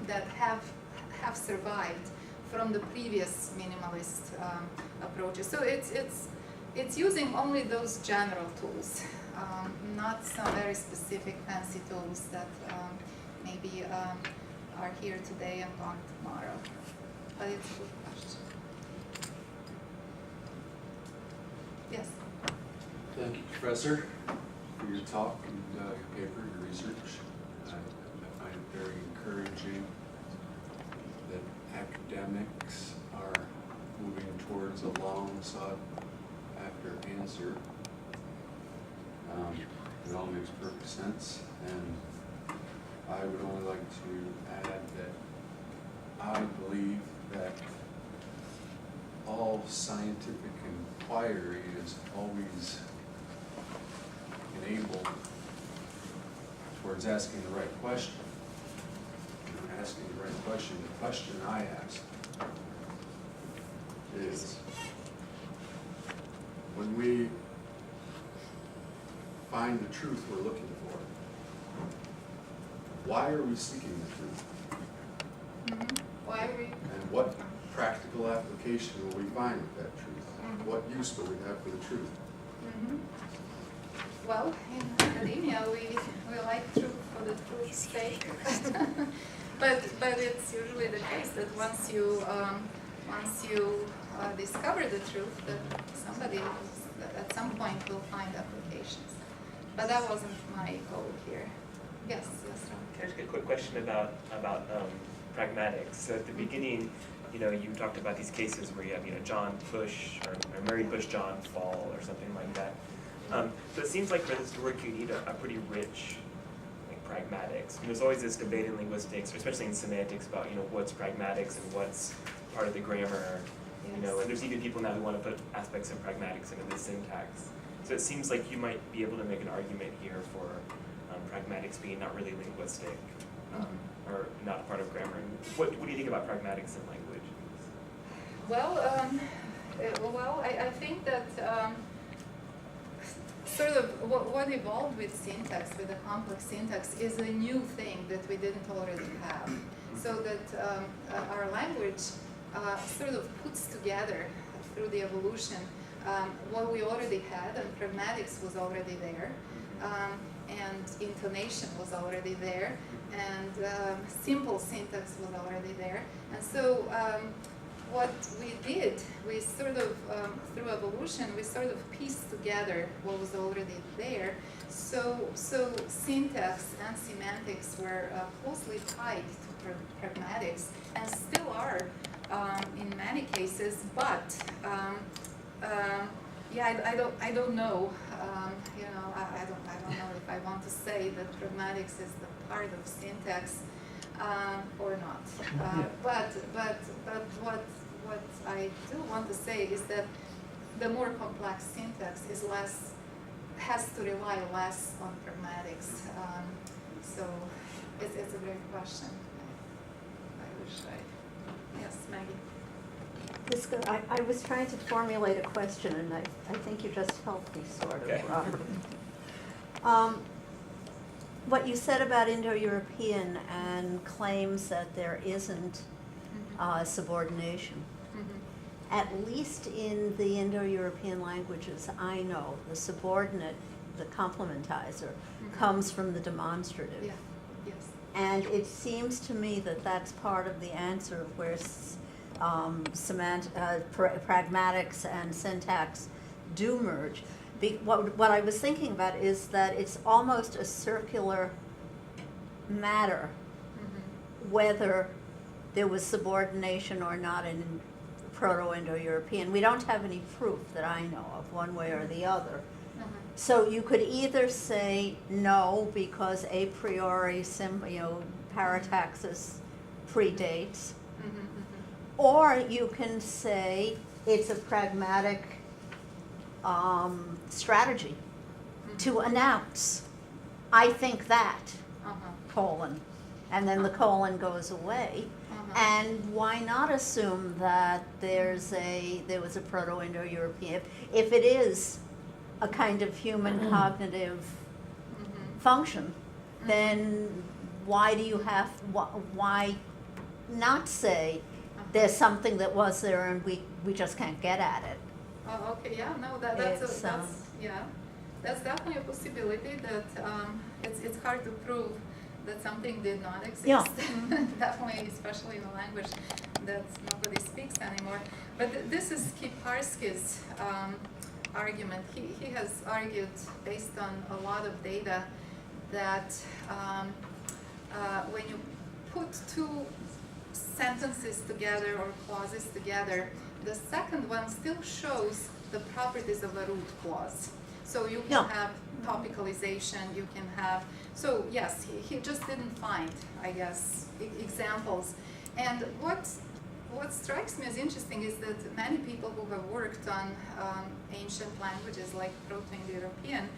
that have survived from the previous minimalist approaches. So it's using only those general tools, not some very specific fancy tools that maybe are here today and gone tomorrow. But it's a good question. Yes? Thank you, Professor, for your talk and your paper, your research. I find it very encouraging that academics are moving towards a long sought after answer. It all makes perfect sense, and I would only like to add that I believe that all scientific inquiry is always enabled towards asking the right question. Asking the right question. The question I ask is, when we find the truth we're looking for, why are we seeking the truth? Why are we? And what practical application will we find with that truth? What use will we have for the truth? Well, in academia, we like truth for the truth's sake. but it's usually the case that once you discover the truth, that somebody at some point will find applications. But that wasn't my goal here. Yes, Ron. Can I ask a quick question about pragmatics? So at the beginning, you talked about these cases where you have, John Bush or Mary Bush John fall or something like that. So it seems like for this to work, you need a pretty rich pragmatics. And there's always this debate in linguistics, especially in semantics, about what's pragmatics and what's part of the grammar. And there's even people now who want to put aspects of pragmatics into the syntax. So it seems like you might be able to make an argument here for pragmatics being not really linguistic, or not part of grammar. What do you think about pragmatics in language? Well, I think that sort of what evolved with syntax, with the complex syntax, is a new thing that we didn't already have. So that our language sort of puts together, through the evolution, what we already had, and pragmatics was already there, and intonation was already there, and simple syntax was already there. And so what we did, we sort of, through evolution, we sort of pieced together what was already there. So syntax and semantics were closely tied to pragmatics, and still are in many cases. But yeah, I don't know. You know, I don't know if I want to say that pragmatics is the part of syntax or not. But what I do want to say is that the more complex syntax is has to rely less on pragmatics. So it's a great question. I wish yes, Maggie. I was trying to formulate a question, and I think you just helped me sort of, Okay. Robert. What you said about Indo-European and claims that there isn't subordination. At least in the Indo-European languages I know, the subordinate, the complementizer, comes from the demonstrative. Yeah. Yes. And it seems to me that that's part of the answer of where pragmatics and syntax do merge. What I was thinking about is that it's almost a circular matter whether there was subordination or not in Proto-Indo-European. We don't have any proof that I know of, one way or the other. So you could either say no because a priori parataxis predates, or you can say it's a pragmatic strategy to announce, I think that, colon, and then the colon goes away. And why not assume that there was a Proto-Indo-European, if it is a kind of human cognitive function, then why not say there's something that was there and we just can't get at it? Oh, okay, yeah, no, that's definitely a possibility that it's hard to prove that something did not exist. Yeah. Definitely, especially in a language that nobody speaks anymore. But this is Kiparsky's argument. He has argued, based on a lot of data, that when you put two sentences together or clauses together, the second one still shows the properties of a root clause. So you can have topicalization, you can have, so yes, he just didn't find, I guess, examples. And what strikes me as interesting is that many people who have worked on ancient languages like Proto-Indo-European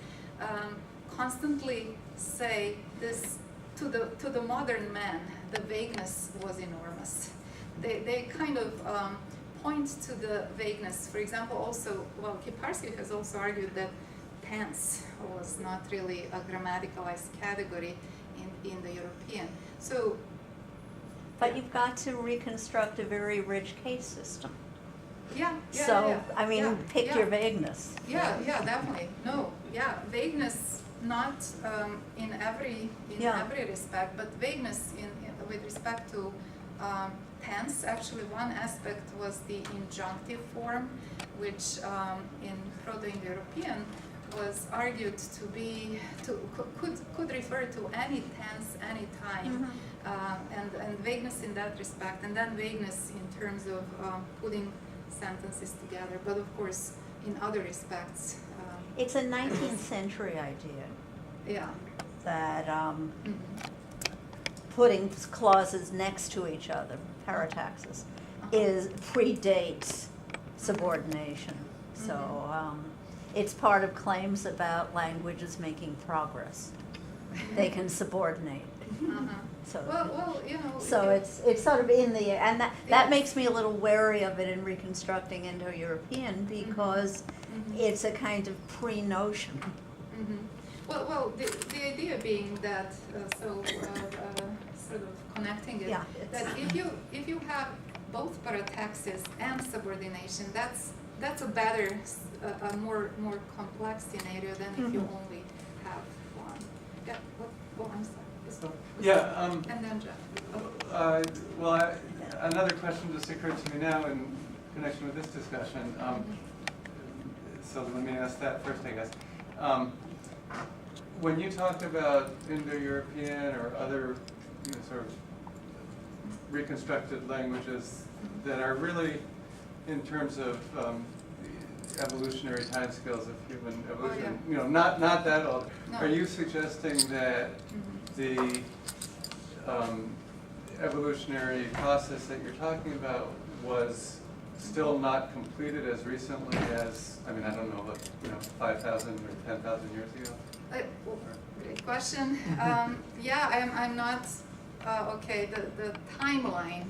constantly say this, to the modern man, the vagueness was enormous. They kind of point to the vagueness. For example, also, well, Kiparsky has also argued that tense was not really a grammaticalized category in the European. So, but you've got to reconstruct a very rich case system. Pick your vagueness. Yeah, definitely. No, vagueness not in every respect, but vagueness with respect to tense. Actually, one aspect was the injunctive form, which in Proto-Indo-European was argued to be could refer to any tense, any time, and vagueness in that respect, and then vagueness in terms of putting sentences together. But of course, in other respects, it's a 19th century idea. Yeah. That putting clauses next to each other, parataxis, predates subordination. So it's part of claims about languages making progress. They can subordinate. So, well, So it's sort of in the air, and that makes me a little wary of it in reconstructing Indo-European because it's a kind of pre-notion. Well, the idea being that sort of connecting it, that if you have both parataxis and subordination, that's that's a better, a more complex scenario than if you Mhm. only have one. Yeah, I'm sorry. Yeah, And then Jeff. Oh. well, another question just occurred to me now in connection with this discussion. So let me ask that first, I guess. When you talk about Indo-European or other, sort of reconstructed languages that are really, in terms of the evolutionary timescales of human evolution, not that old, No. are you suggesting that the evolutionary process that you're talking about was still not completed as recently as, I don't know, 5,000 or 10,000 years ago? Great question. I'm not, okay, the timeline.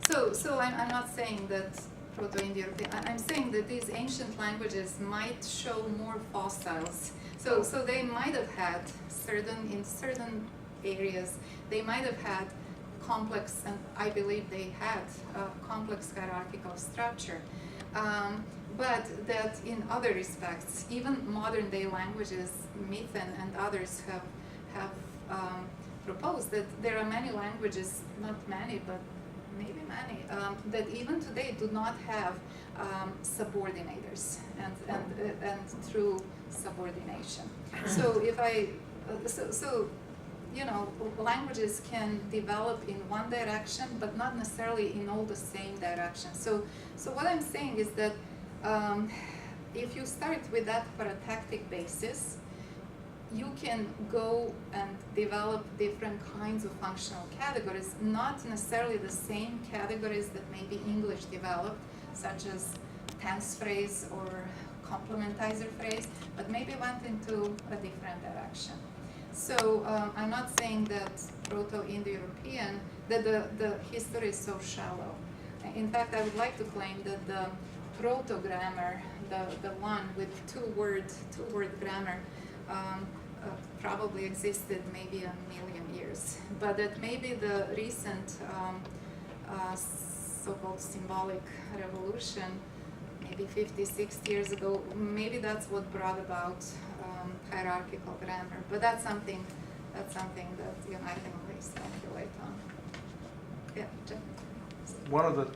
So I'm not saying that Proto-Indo-European, I'm saying that these ancient languages might show more fossils. So they might have had in certain areas, they might have had complex, and I believe they had complex hierarchical structure. But that in other respects, even modern day languages, Mitten and others have proposed that there are many languages, not many, but maybe many, that even today do not have subordinators and through subordination. So if languages can develop in one direction, but not necessarily in all the same directions. So what I'm saying is that if you start with that paratactic basis, you can go and develop different kinds of functional categories, not necessarily the same categories that maybe English developed, such as tense phrase or complementizer phrase, but maybe went into a different direction. So I'm not saying that Proto-Indo-European, that the history is so shallow. In fact, I would like to claim that the proto-grammar, the one with two-word grammar, probably existed maybe 1,000,000 years. But that maybe the recent so-called symbolic revolution, maybe 50, 60 years ago, maybe that's what brought about hierarchical grammar. But that's something that I can only speculate on. Yeah, Jeff? One of the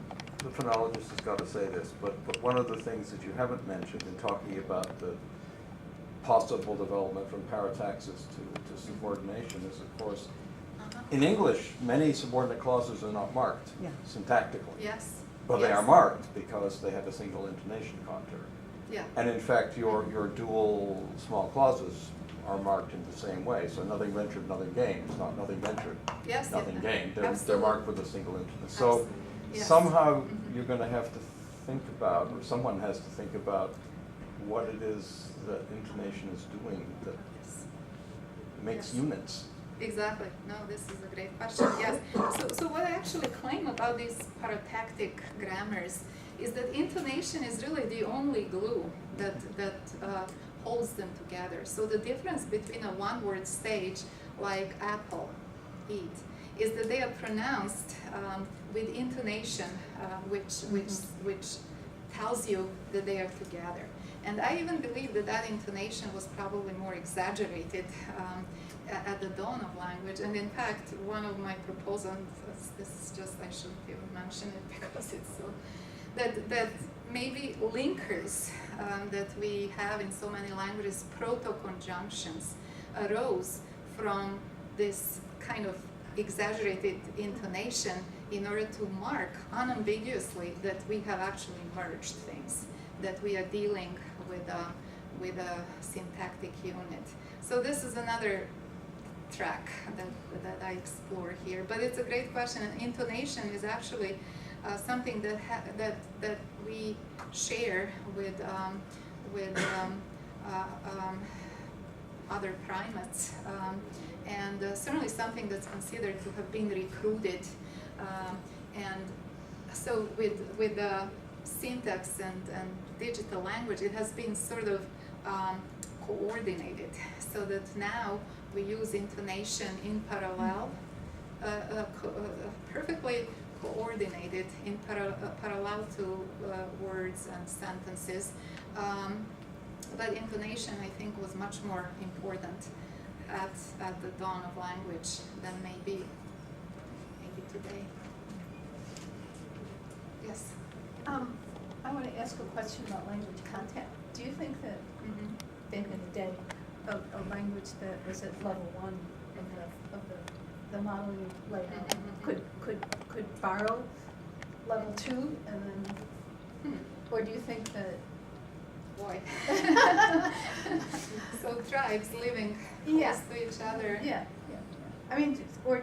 phonologists has got to say this, but one of the things that you haven't mentioned in talking about the possible development from parataxis to subordination is, of course, in English, many subordinate clauses are not marked syntactically. Yes. But they are marked because they have a single intonation contour. Yeah. And in fact, your dual small clauses are marked in the same way. So nothing ventured, nothing gained. It's not nothing ventured, Yes, nothing gained. They're absolutely. marked with a single intonation. So Absolutely. Yes. somehow you're going to have to think about, or someone has to think about, what it is that intonation is doing that makes units. Exactly. No, this is a great question. Yes. So what I actually claim about these paratactic grammars is that intonation is really the only glue that holds them together. So the difference between a one-word stage like apple, eat, is that they are pronounced with intonation, which tells you that they are together. And I even believe that intonation was probably more exaggerated at the dawn of language. And in fact, one of my proposals, this is just, I shouldn't even mention it because it's so, that maybe linkers that we have in so many languages, proto-conjunctions, arose from this kind of exaggerated intonation in order to mark unambiguously that we have actually merged things, that we are dealing with a syntactic unit. So this is another track that I explore here, but it's a great question. And intonation is actually something that we share with other primates, and certainly something that's considered to have been recruited. And so with the syntax and digital language, it has been sort of coordinated, so that now we use intonation in parallel, perfectly coordinated in parallel to words and sentences. But intonation, I think, was much more important at the dawn of language than maybe today. Yes. I want to ask a question about language content. Do you think that back in the day, a language that was at level 1 of the modeling layout could borrow level 2 and then, or do you think that? Boy. So tribes living Yeah. close to each other. Yeah. I mean, or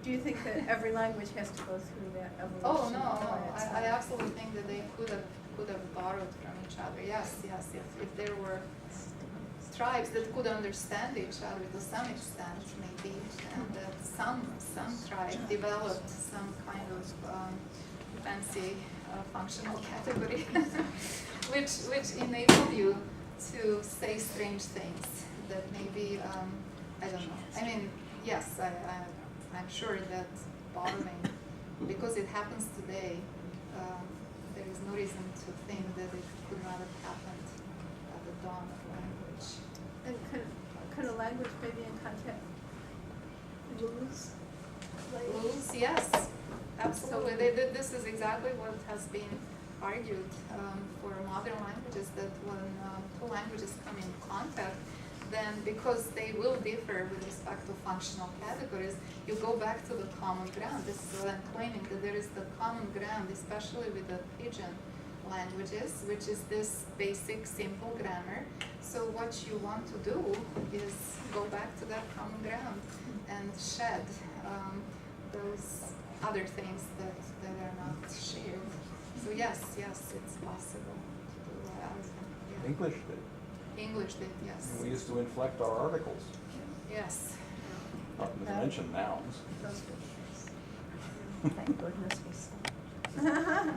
do you think that every language has to go through that evolution? Oh no, by itself? I absolutely think that they could have borrowed from each other. Yes. If there were tribes that could understand each other to some extent, maybe, and that some tribe developed some kind of fancy functional category, which enabled you to say strange things that maybe I don't know. I mean, yes, I'm sure that borrowing, because it happens today, there is no reason to think that it could not have happened at the dawn of language. And could a language maybe in content lose? Rules, yes, absolutely. This is exactly what has been argued for modern languages, that when two languages come in contact, then because they will differ with respect to functional categories, you go back to the common ground. This is what I'm claiming, that there is the common ground, especially with the pidgin languages, which is this basic, simple grammar. So what you want to do is go back to that common ground and shed those other things that are not shared. So yes, it's possible to do that. Yeah. English did. English did, yes. And we used to inflect our articles, Yes. not to mention nouns. Those good things. Thank goodness we stopped.